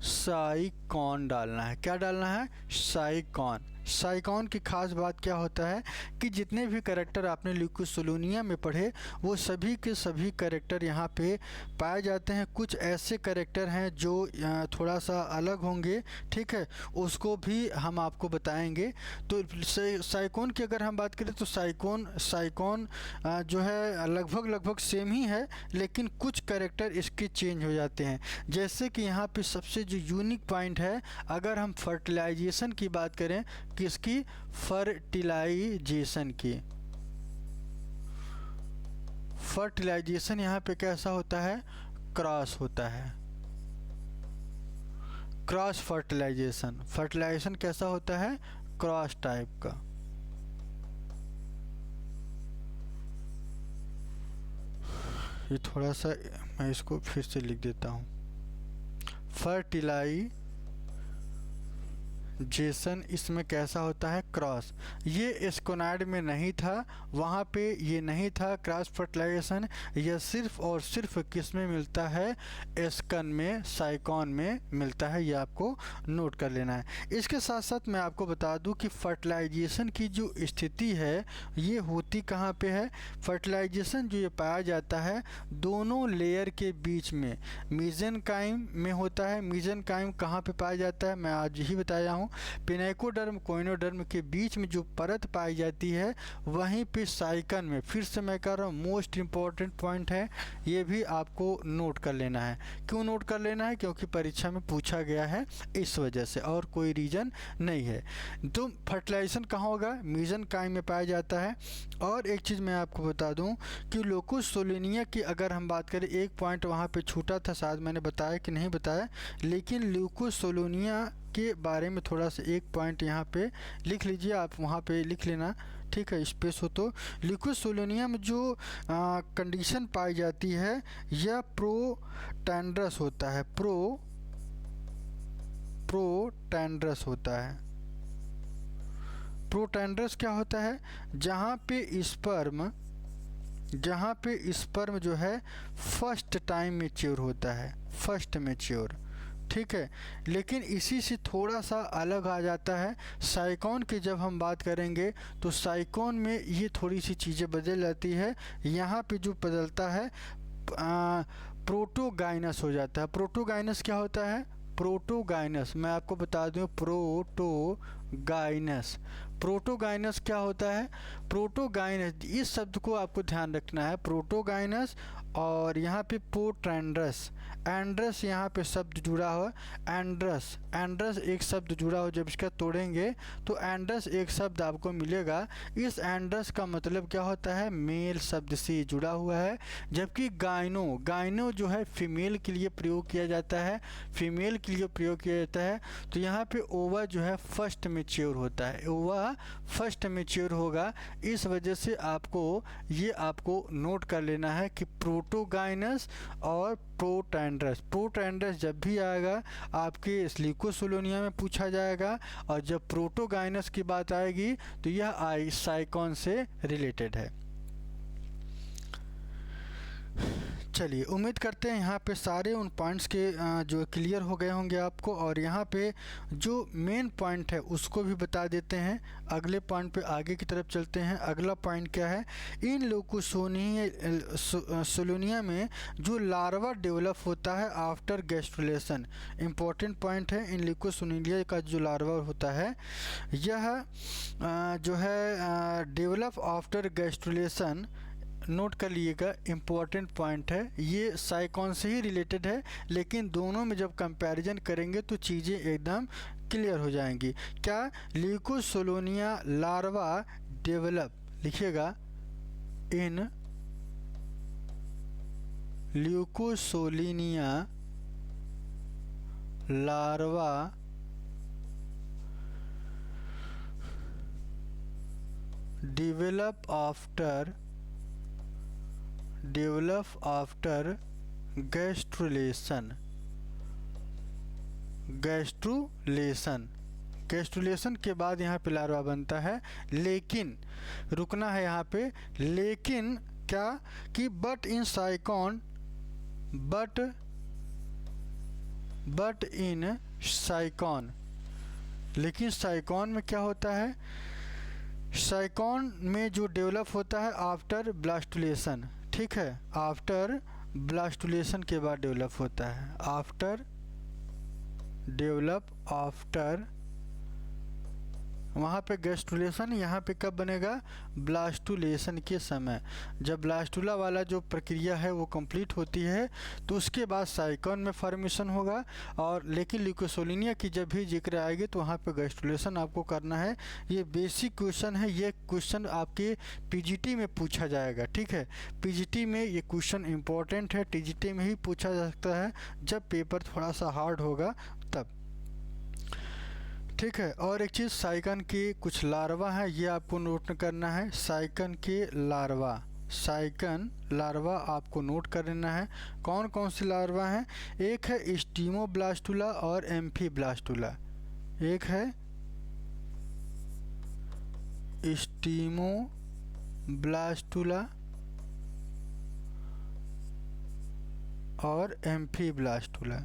साइकॉन डालना है। क्या डालना है? साइकॉन। साइकॉन की खास बात क्या होता है कि जितने भी कैरेक्टर आपने ल्यूकोस सोलोनिया में पढ़े वो सभी के सभी कैरेक्टर यहाँ पे पाए जाते हैं। कुछ ऐसे कैरेक्टर हैं जो थोड़ा सा अलग होंगे, ठीक है? उसको भी हम आपको बताएंगे। तो साइकॉन की अगर हम बात करें तो साइकॉन जो है लगभग सेम ही है, लेकिन कुछ कैरेक्टर इसके चेंज हो जाते हैं। जैसे कि यहाँ पे सबसे जो यूनिक पॉइंट है, अगर हम फर्टिलाइजेशन की बात करें, किसकी? फर्टिलाइजेशन की। फर्टिलाइजेशन यहाँ पे कैसा होता है? क्रॉस होता है। Cross fertilisation. फर्टिलाइजेशन कैसा होता है? क्रॉस टाइप का। ये थोड़ा सा मैं इसको फिर से लिख देता हूँ। फर्टिलाइजेशन इसमें कैसा होता है? क्रॉस। ये एस्कोनाइड में नहीं था, वहाँ पे ये नहीं था क्रॉस फर्टिलाइजेशन। यह सिर्फ और सिर्फ किस में मिलता है? एस्कन में, साइकॉन में मिलता है। ये आपको नोट कर लेना है। इसके साथ साथ मैं आपको बता दूं कि फर्टिलाइजेशन की जो स्थिति है ये होती कहाँ पे है? फर्टिलाइजेशन जो ये पाया जाता है दोनों लेयर के बीच में, मीजेनकाइम में होता है। मीजेनकाइम कहाँ पे पाया जाता है? मैं आज ही बताया हूँ। पिनेकोडर्म कोइनोडर्म के बीच में जो परत पाई जाती है वहीं पे साइकन में। फिर से मैं कह रहा हूँ, मोस्ट इम्पॉर्टेंट पॉइंट है, ये भी आपको नोट कर लेना है। क्यों नोट कर लेना है? क्योंकि परीक्षा में पूछा गया है, इस वजह से, और कोई रीज़न नहीं है। तो फर्टिलाइजेशन कहाँ होगा? मीजेनकाइम में पाया जाता है। और एक चीज़ मैं आपको बता दूं कि ल्यूकोस सोलोनिया की अगर हम बात करें, एक पॉइंट वहाँ पे छूटा था, शायद मैंने बताया कि नहीं बताया, लेकिन ल्यूकोस सोलोनिया के बारे में थोड़ा सा एक पॉइंट यहाँ पे लिख लीजिए, आप वहाँ पे लिख लेना, ठीक है? स्पेस हो तो। ल्यूकोस सोलोनिया में जो कंडीशन पाई जाती है यह प्रोटैंड्रस होता है। प्रोटैंड्रस होता है। प्रोटैंड्रस क्या होता है? जहाँ पे स्पर्म जो है फर्स्ट टाइम मैच्योर होता है, फर्स्ट मैच्योर, ठीक है? लेकिन इसी से थोड़ा सा अलग आ जाता है साइकॉन की। जब हम बात करेंगे तो साइकॉन में ये थोड़ी सी चीज़ें बदल जाती है। यहाँ पे जो बदलता है प्रोटोगाइनस हो जाता है। प्रोटोगाइनस क्या होता है? प्रोटोगाइनस मैं आपको बता दूं, प्रोटोगाइनस क्या होता है? प्रोटोगाइनस, इस शब्द को आपको ध्यान रखना है। प्रोटोगाइनस और यहाँ पे पोट्रेंड्रस, एंड्रस यहाँ पे शब्द जुड़ा हो, एंड्रस, एंड्रस एक शब्द जुड़ा हो, जब इसका तोड़ेंगे तो एंड्रस एक शब्द आपको मिलेगा। इस एंड्रस का मतलब क्या होता है, मेल शब्द से जुड़ा हुआ है। जबकि गाइनो, गाइनो जो है फीमेल के लिए प्रयोग किया जाता है, फीमेल के लिए प्रयोग किया जाता है। तो यहाँ पे ओवा जो है फर्स्ट मैच्योर होता है, ओवा फर्स्ट मैच्योर होगा। इस वजह से आपको नोट कर लेना है कि प्रोटोगाइनस और प्रोटैंड्रस, प्रोटैंड्रस जब भी आएगा आपके ल्यूकोसोलोनिया में पूछा जाएगा, और जब प्रोटोगाइनस की बात आएगी तो यह साइकॉन से रिलेटेड है। चलिए, उम्मीद करते हैं यहाँ पे सारे उन पॉइंट्स के जो क्लियर हो गए होंगे आपको। और यहाँ पे जो मेन पॉइंट है उसको भी बता देते हैं। अगले पॉइंट पे आगे की तरफ चलते हैं। अगला पॉइंट क्या है, इन ल्यूकोसोलोनिया में जो लार्वा डेवलप होता है आफ्टर गैस्ट्रुलेशन, इम्पॉर्टेंट पॉइंट है। इन ल्यूकोसोलिनिया का जो लार्वा होता है यह जो है डेवलप आफ्टर गैस्ट्रुलेशन, नोट कर लीजिएगा, इम्पोर्टेंट पॉइंट है। ये साइकॉन से ही रिलेटेड है, लेकिन दोनों में जब कंपैरिजन करेंगे तो चीज़ें एकदम क्लियर हो जाएंगी। क्या, ल्यूकोसोलोनिया लार्वा डेवलप, लिखिएगा, इन ल्यूकोसोलिनिया लार्वा डेवलप आफ्टर गैस्ट्रुलेशन के बाद यहाँ पे लार्वा बनता है। लेकिन रुकना है यहाँ पे, लेकिन क्या कि बट इन साइकॉन लेकिन साइकॉन में क्या होता है, साइकॉन में जो डेवलप होता है आफ्टर ब्लास्टुलेशन, ठीक है, आफ्टर ब्लास्टुलेशन के बाद डेवलप होता है, आफ्टर वहाँ पे गैस्ट्रुलेशन, यहाँ पे कब बनेगा, ब्लास्टुलेशन के समय। जब ब्लास्टुला वाला जो प्रक्रिया है वो कंप्लीट होती है तो उसके बाद साइकॉन में फॉर्मेशन होगा। और लेकिन ल्यूकोसोलिनिया की जब भी जिक्र आएगी तो वहाँ पे गैस्ट्रुलेशन आपको करना है। ये बेसिक क्वेश्चन है, ये क्वेश्चन आपके पीजीटी में पूछा जाएगा, ठीक है। पीजीटी में ये क्वेश्चन इंपॉर्टेंट है, टीजीटी में ही पूछा जा सकता है जब पेपर थोड़ा सा हार्ड होगा तब, ठीक है। और एक चीज़, साइकन के कुछ लार्वा हैं, ये आपको नोट करना है। साइकन के लार्वा आपको नोट कर लेना है। कौन कौन से लार्वा हैं, एक है स्टीमोब्लास्टुला और एम्फीब्लास्टुला, एक है स्टीमोब्लास्टुला और एम्फीब्लास्टुला।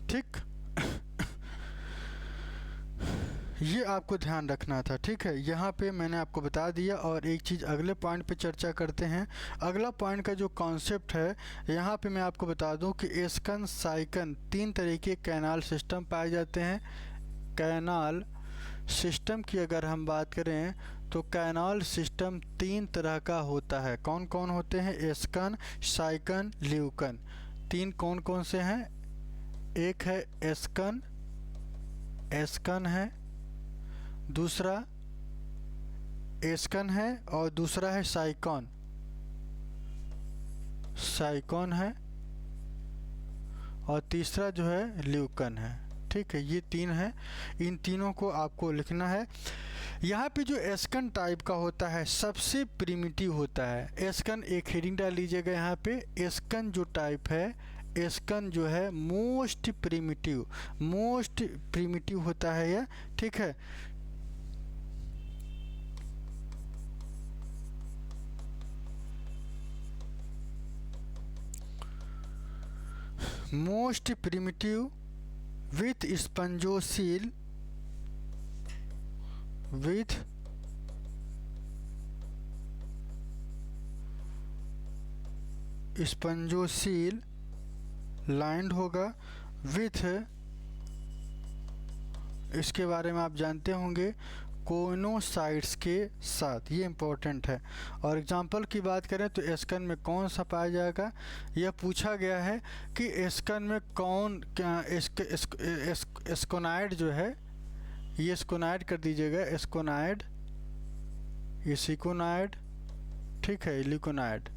ठीक, ये आपको ध्यान रखना था, ठीक है। यहाँ पे मैंने आपको बता दिया। और एक चीज़ अगले पॉइंट पे चर्चा करते हैं। अगला पॉइंट का जो कॉन्सेप्ट है, यहाँ पे मैं आपको बता दूं कि एस्कन साइकन 3 तरह के कैनाल सिस्टम पाए जाते हैं। कैनाल सिस्टम की अगर हम बात करें तो कैनाल सिस्टम 3 तरह का होता है। कौन कौन होते हैं, एस्कन, साइकन, ल्यूकन। 3 कौन कौन से हैं, एक है एस्कन है, दूसरा एस्कन है, और दूसरा है साइकॉन है, और तीसरा जो है ल्यूकन है, ठीक है। ये 3 है, इन तीनों को आपको लिखना है। यहाँ पे जो एस्कन टाइप का होता है सबसे प्रिमिटिव होता है। एस्कन एक हेडिंग डाल लीजिएगा यहाँ पे, एस्कन जो टाइप है, एस्कन जो है मोस्ट प्रिमिटिव होता है यह, ठीक है। Most primitive with spongocoel lined होगा, विथ, इसके बारे में आप जानते होंगे, कोनोसाइट्स के साथ, ये इम्पोर्टेंट है। और एग्जांपल की बात करें तो एस्कन में कौन सा पाया जाएगा, यह पूछा गया है कि एस्कन में कौन एस्कोनाइड जो है, ये एस्कोनाइड कर दीजिएगा, एस्कोनाइड, ये सिकोनाइड, ठीक है, लिकोनाइड।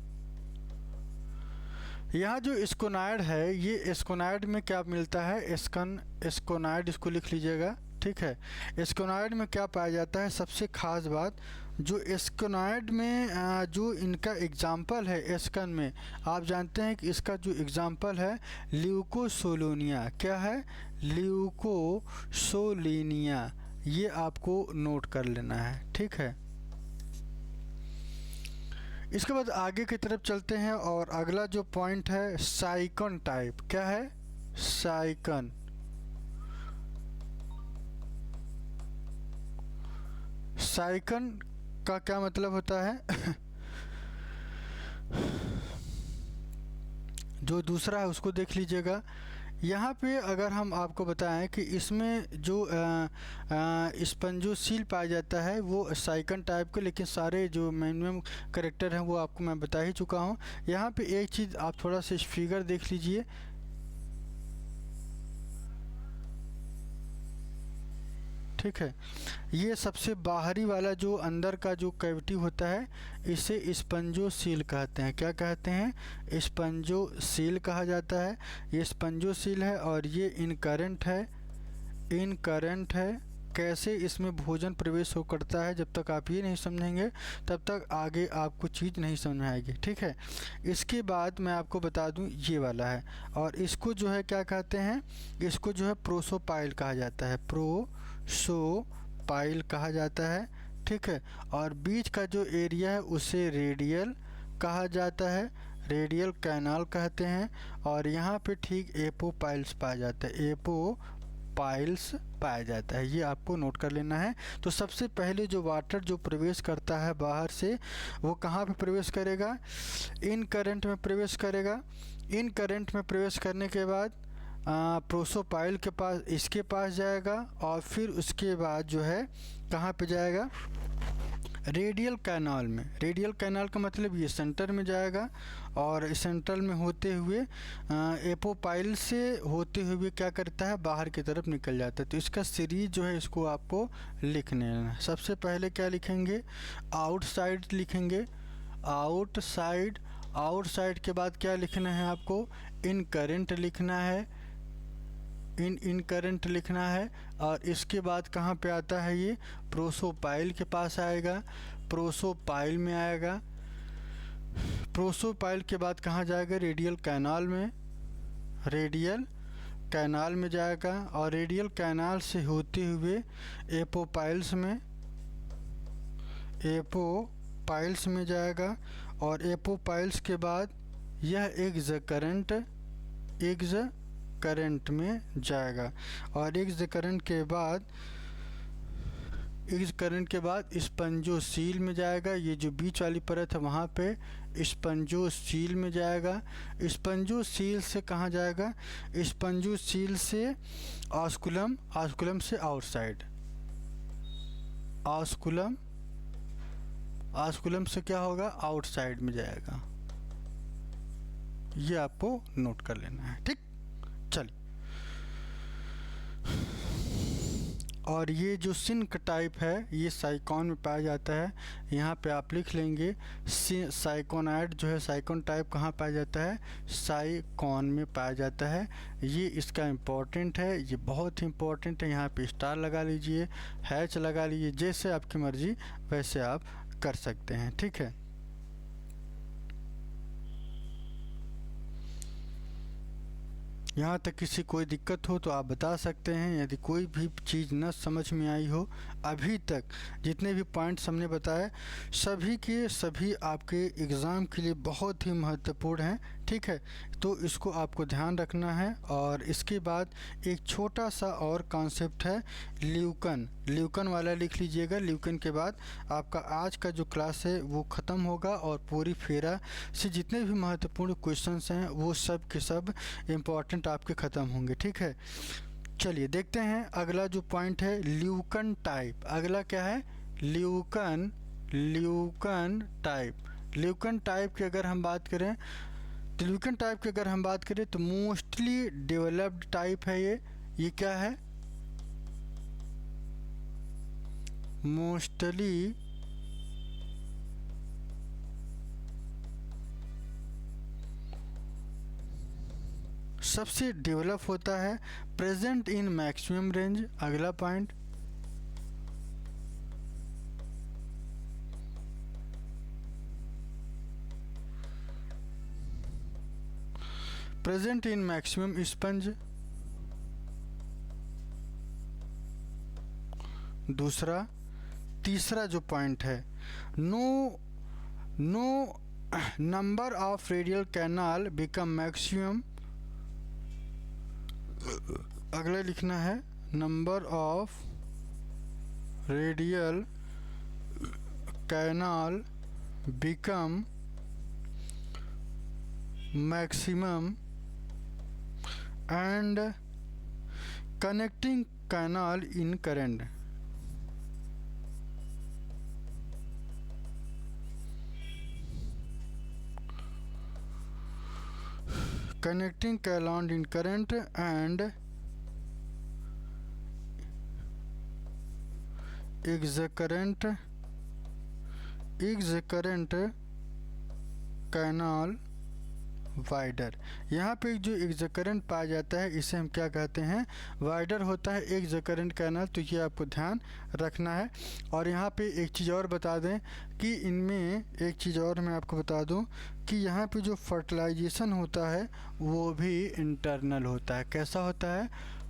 यहाँ जो एस्कोनाइड है, ये एस्कोनाइड में क्या मिलता है, एस्कोनाइड, इसको लिख लीजिएगा, ठीक है। एस्कोनाइड में क्या पाया जाता है, सबसे खास बात जो एस्कोनाइड में जो इनका एग्जाम्पल है एस्कन में, आप जानते हैं कि इसका जो एग्जाम्पल है ल्यूकोसोलोनिया, क्या है, ल्यूकोसोलिनिया, ये आपको नोट कर लेना है, ठीक है। इसके बाद आगे की तरफ चलते हैं और अगला जो पॉइंट है साइकन टाइप, क्या है, साइकन। साइकन का क्या मतलब होता है जो दूसरा है उसको देख लीजिएगा। यहाँ पे अगर हम आपको बताएं कि इसमें जो स्पंजोसील पाया जाता है वो साइकन टाइप के, लेकिन सारे जो मिनिमम करेक्टर हैं वो आपको मैं बता ही चुका हूँ। यहाँ पे एक चीज़ आप थोड़ा सा इस फिगर देख लीजिए, ठीक है। ये सबसे बाहरी वाला जो अंदर का जो कैविटी होता है इसे स्पंजोसील कहते हैं, क्या कहते हैं, स्पंजोसील कहा जाता है। ये स्पंजोसील है और ये इनकरेंट है, इनकरेंट है। कैसे इसमें भोजन प्रवेश हो करता है, जब तक आप ये नहीं समझेंगे तब तक आगे आपको चीज़ नहीं समझ में आएगी, ठीक है। इसके बाद मैं आपको बता दूं ये वाला है, और इसको जो है क्या कहते हैं, इसको जो है प्रोसोपाइल कहा जाता है, प्रोसोपाइल कहा जाता है, ठीक है। और बीच का जो एरिया है उसे रेडियल कहा जाता है, रेडियल कैनाल कहते हैं। और यहाँ पे ठीक एपोपाइल्स पाया जाता है, एपोपाइल्स पाया जाता है, ये आपको नोट कर लेना है। तो सबसे पहले जो वाटर जो प्रवेश करता है बाहर से, वो कहाँ पे प्रवेश करेगा, इन करंट में प्रवेश करेगा। इन करंट में प्रवेश करने के बाद प्रोसोपाइल के पास, इसके पास जाएगा, और फिर उसके बाद जो है कहाँ पे जाएगा, रेडियल कैनाल में। रेडियल कैनाल का मतलब ये सेंटर में जाएगा, और सेंटर में होते हुए एपोपाइल से होते हुए क्या करता है, बाहर की तरफ निकल जाता है। तो इसका सीरीज जो है इसको आपको लिखने है। सबसे पहले क्या लिखेंगे, आउटसाइड लिखेंगे, आउटसाइड। आउटसाइड के बाद क्या लिखना है आपको, इन करंट लिखना है, इन करंट लिखना है। और इसके बाद कहाँ पे आता है, ये प्रोसोपाइल के पास आएगा, प्रोसोपाइल में आएगा। प्रोसोपाइल के बाद कहाँ जाएगा, रेडियल कैनाल में, रेडियल कैनाल में जाएगा। और रेडियल कैनाल से होते हुए एपोपाइल्स में, एपोपाइल्स में जाएगा। और एपोपाइल्स के बाद यह एक्सकरेंट, करंट में जाएगा। और एक्स करंट के बाद स्पंजोसील में जाएगा, ये जो बीच वाली परत है वहाँ पे स्पंजोसील में जाएगा। स्पंजोसील से कहाँ जाएगा, स्पंजोसील से ऑस्कुलम, ऑस्कुलम से आउटसाइड, ऑस्कुलम, ऑस्कुलम से क्या होगा, आउटसाइड में जाएगा। ये आपको नोट कर लेना है, ठीक। चलिए, और ये जो सिंक टाइप है ये साइकॉन में पाया जाता है। यहाँ पे आप लिख लेंगे साइकोनाइड जो है, साइकॉन टाइप कहाँ पाया जाता है, साइकॉन में पाया जाता है। ये इसका इम्पोर्टेंट है, ये बहुत ही इम्पोर्टेंट है। यहाँ पे स्टार लगा लीजिए, हैच लगा लीजिए, जैसे आपकी मर्जी वैसे आप कर सकते हैं, ठीक है। यहाँ तक किसी कोई दिक्कत हो तो आप बता सकते हैं। यदि कोई भी चीज़ न समझ में आई हो, अभी तक जितने भी पॉइंट्स हमने बताए सभी के सभी आपके एग्ज़ाम के लिए बहुत ही महत्वपूर्ण हैं, ठीक है। तो इसको आपको ध्यान रखना है। और इसके बाद एक छोटा सा और कॉन्सेप्ट है ल्यूकन, ल्यूकन वाला लिख लीजिएगा। ल्यूकन के बाद आपका आज का जो क्लास है वो ख़त्म होगा, और पूरी फेरा से जितने भी महत्वपूर्ण क्वेश्चंस हैं वो सब के सब इम्पोर्टेंट आपके ख़त्म होंगे, ठीक है। चलिए देखते हैं अगला जो पॉइंट है, ल्यूकन टाइप। अगला क्या है? ल्यूकन टाइप। ल्यूकन टाइप की अगर हम बात करें तो ल्यूकन टाइप की अगर हम बात करें तो मोस्टली डेवलप्ड टाइप है ये क्या है? मोस्टली सबसे डेवलप होता है, प्रेजेंट इन मैक्सिमम रेंज। अगला point, present in maximum sponge. दूसरा, तीसरा जो पॉइंट है, no number of radial canal become maximum. अगला लिखना है, number of radial canal become maximum and connecting canal incurrent. connecting canal in current and excurrent canal wider. यहाँ पे जो एक्सकरेंट पाया जाता है इसे हम क्या कहते हैं? वाइडर होता है एक्सकरेंट कैनाल। तो ये आपको ध्यान रखना है। और यहाँ पे एक चीज़ और बता दें कि इनमें एक चीज़ और मैं आपको बता दूं कि यहाँ पे जो फर्टिलाइजेशन होता है वो भी इंटरनल होता है। कैसा होता है?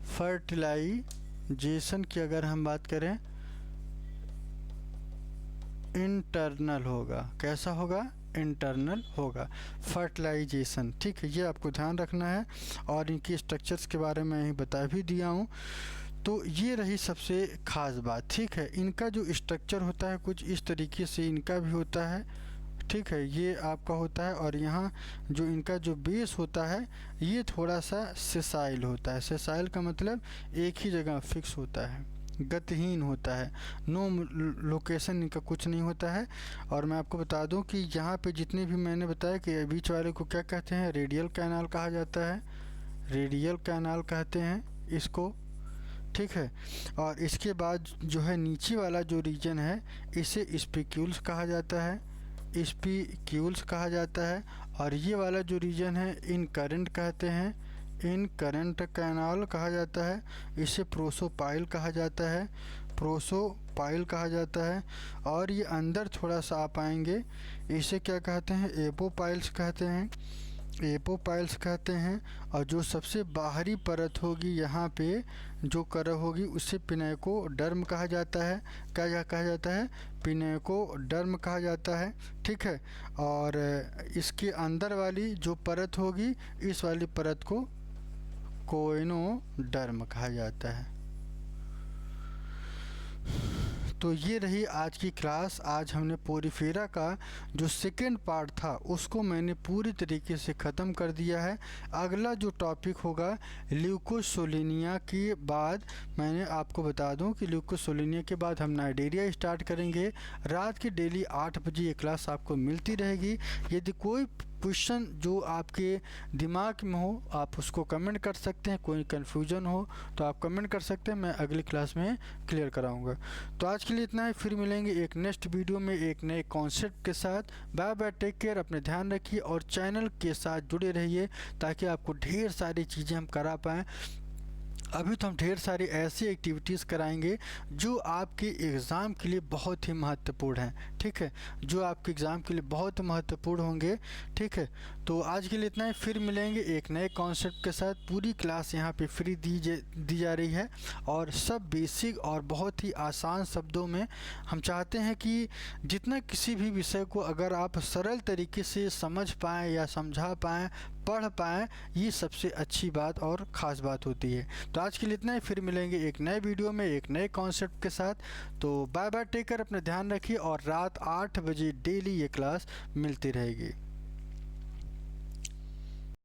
फर्टिलाइजेशन की अगर हम बात करें इंटरनल होगा। कैसा होगा? इंटरनल होगा फर्टिलाइजेशन। ठीक है, ये आपको ध्यान रखना है। और इनकी स्ट्रक्चर्स के बारे में ही बता भी दिया हूँ। तो ये रही सबसे ख़ास बात। ठीक है, इनका जो स्ट्रक्चर होता है कुछ इस तरीके से इनका भी होता है। ठीक है, ये आपका होता है। और यहाँ जो इनका जो बेस होता है ये थोड़ा सा सेसाइल होता है। सेसाइल का मतलब एक ही जगह फिक्स होता है, गतिहीन होता है, नो लोकेशन इनका कुछ नहीं होता है। और मैं आपको बता दूं कि यहाँ पे जितने भी मैंने बताया कि बीच वाले को क्या कहते हैं? रेडियल कैनाल कहा जाता है। रेडियल कैनाल कहते हैं इसको। ठीक है, और इसके बाद जो है नीचे वाला जो रीजन है इसे स्पिक्यूल्स कहा जाता है। स्पिक्यूल्स कहा जाता है। और ये वाला जो रीजन है इन करंट कहते हैं। इन करंट कैनाल कहा जाता है। इसे प्रोसोपाइल कहा जाता है। प्रोसोपाइल कहा जाता है। और ये अंदर थोड़ा सा आप आएंगे, इसे क्या कहते हैं? एपोपाइल्स कहते हैं। एपोपाइल्स कहते हैं। और जो सबसे बाहरी परत होगी यहाँ पे जो करह होगी उसे पिनेकोडर्म कहा जाता है। क्या कहा जाता है? पिनेकोडर्म कहा जाता है। ठीक है, और इसके अंदर वाली जो परत होगी इस वाली परत को कोइनोडर्म कहा जाता है। तो ये रही आज की क्लास। आज हमने पोरिफेरा का जो सेकेंड पार्ट था उसको मैंने पूरी तरीके से ख़त्म कर दिया है। अगला जो टॉपिक होगा ल्यूकोसोलिनिया के बाद, मैंने आपको बता दूं कि ल्यूकोसोलिनिया के बाद हम नाइडेरिया स्टार्ट करेंगे। रात के डेली 8 बजे ये क्लास आपको मिलती रहेगी। यदि कोई क्वेश्चन जो आपके दिमाग में हो आप उसको कमेंट कर सकते हैं। कोई कन्फ्यूजन हो तो आप कमेंट कर सकते हैं, मैं अगली क्लास में क्लियर कराऊंगा। तो आज के लिए इतना ही, फिर मिलेंगे एक नेक्स्ट वीडियो में एक नए कॉन्सेप्ट के साथ। बाय बाय, टेक केयर, अपने ध्यान रखिए और चैनल के साथ जुड़े रहिए ताकि आपको ढेर सारी चीज़ें हम करा पाएँ। अभी तो हम ढेर सारी ऐसी एक्टिविटीज़ कराएंगे जो आपके एग्ज़ाम के लिए बहुत ही महत्वपूर्ण हैं। ठीक है, जो आपके एग्ज़ाम के लिए बहुत महत्वपूर्ण होंगे। ठीक है, तो आज के लिए इतना ही, फिर मिलेंगे एक नए कॉन्सेप्ट के साथ। पूरी क्लास यहाँ पे फ्री दी जा रही है और सब बेसिक और बहुत ही आसान शब्दों में। हम चाहते हैं कि जितना किसी भी विषय को अगर आप सरल तरीके से समझ पाएँ या समझा पाएँ, पढ़ पाएँ, ये सबसे अच्छी बात और ख़ास बात होती है। तो आज के लिए इतना ही, फिर मिलेंगे एक नए वीडियो में एक नए कॉन्सेप्ट के साथ। तो बाय बाय, टेक केयर, अपना ध्यान रखिए और रात 8 बजे डेली ये क्लास मिलती रहेगी।